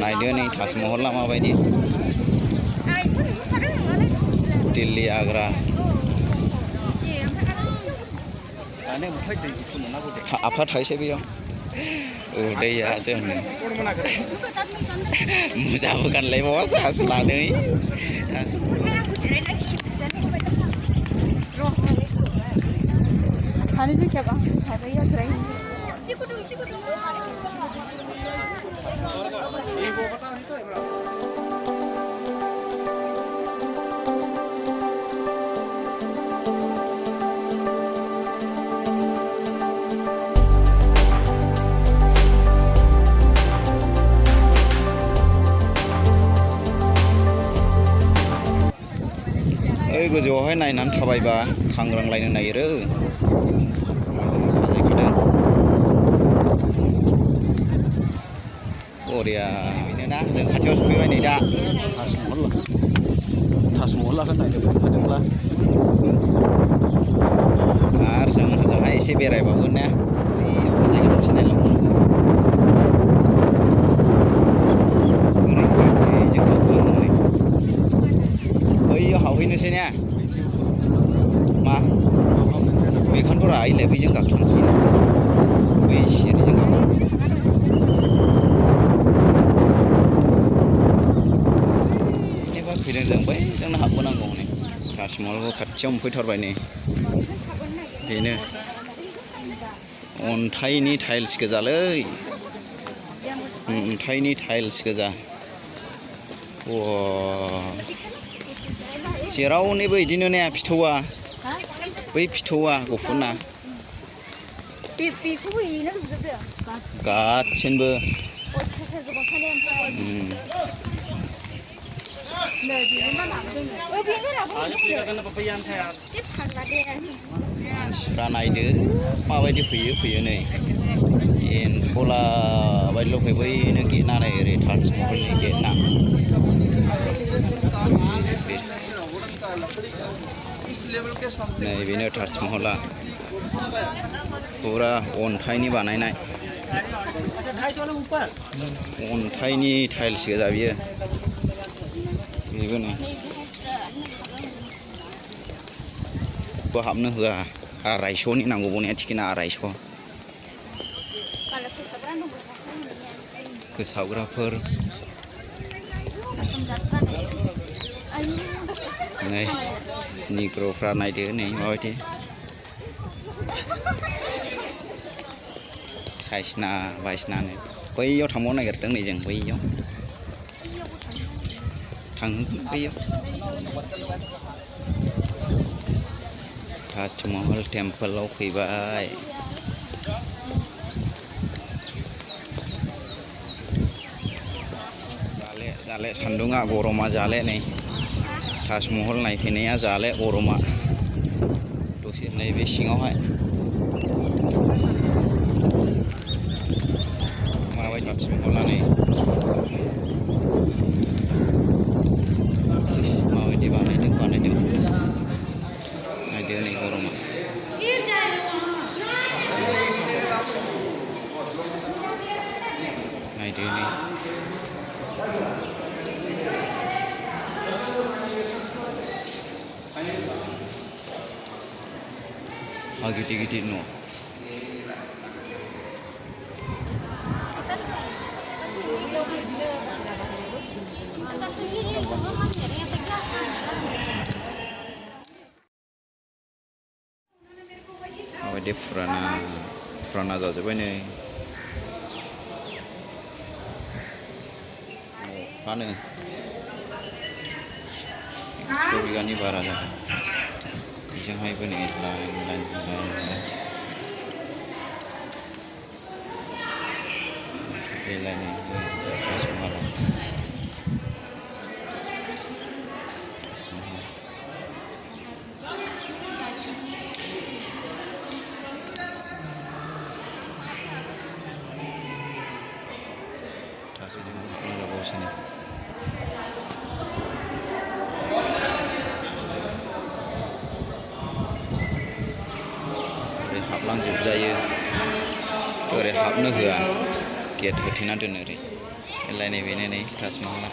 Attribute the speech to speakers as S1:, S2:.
S1: नायदो नै ताजमहला माबायदि दिल्ली आग्रा आफा थाइसे बेयाव दैया जोंनो मुजाबो गानलायबावासो आसो लादों
S2: सानैजों खेबा थाजायो आजिरायनो
S1: ओइ गोजौआवहाय नायनानै थाबायबा थांग्रांलायनो नागिरो बरिया बेनोना जों खाथियाव सफैबाय नै दा ताजमहलखौ नायनो फैदोंब्ला आरो जों हजोंहाय एसे बेरायबावगोन ना जायगा दंसै नायलां बैयाव हाबहैनोसै ने मा बेखौनोथ' रायलाय बैजों गाखोलांसै बै सिरिजों फैदों जों बैजोंनो हाबबोनांगौ हनै ताजमहलखौ खाथियाव मोनफैथारबाय नै बेनो अन्थाइनि टाइल्स गोजालै अन्थाइनि टाइल्स गोजा जेरावनिबो बिदिनो ने फिथौआ बै फिथौआ गुफुरना गासिनबो मानसिफ्रा नायदो माबायदि फैयो नै एनथला बायदिल' फैयो बैनो गेटना नै ओरै ताजमहलनि गेटना नै बेनो ताजमहला फुरा अन्थाइनि बानायनाय अन्थाइनि टाइल्स गोजा बियो बेबो नै हाबनो होआ 250नि नांगौ बनाया टिकेटआ 250 फोसावग्राफोर नै निग्र'फ्रा नायदो नै माबायदि साइसना बायसिनानो बैयाव थांबावनो नागिरदों नै जों बैयाव थांगोन बैयाव ताजमहल टेम्पोलाव फैबाय जाले सान्दुङा गरमा जाले नै ताजमहल नायफैनाया जाले गरमा दसे नैबे सिङावहाय माबायदि ताजमहला नै माबायदि बानायदों नायदो नै गरमा नायदो नै गिदिर न' माबायदि फुराना जाजोब्बाय नै फानो 100 बिगानि बारा जाबाय बेजोंहायबो नै लाइन बेलायनाय ताजमहला हाबलांजोबजायो ओरै हाबनो होआ गेट होथेना दोनो ओरै मेरला नैबेनो नै ताजमहला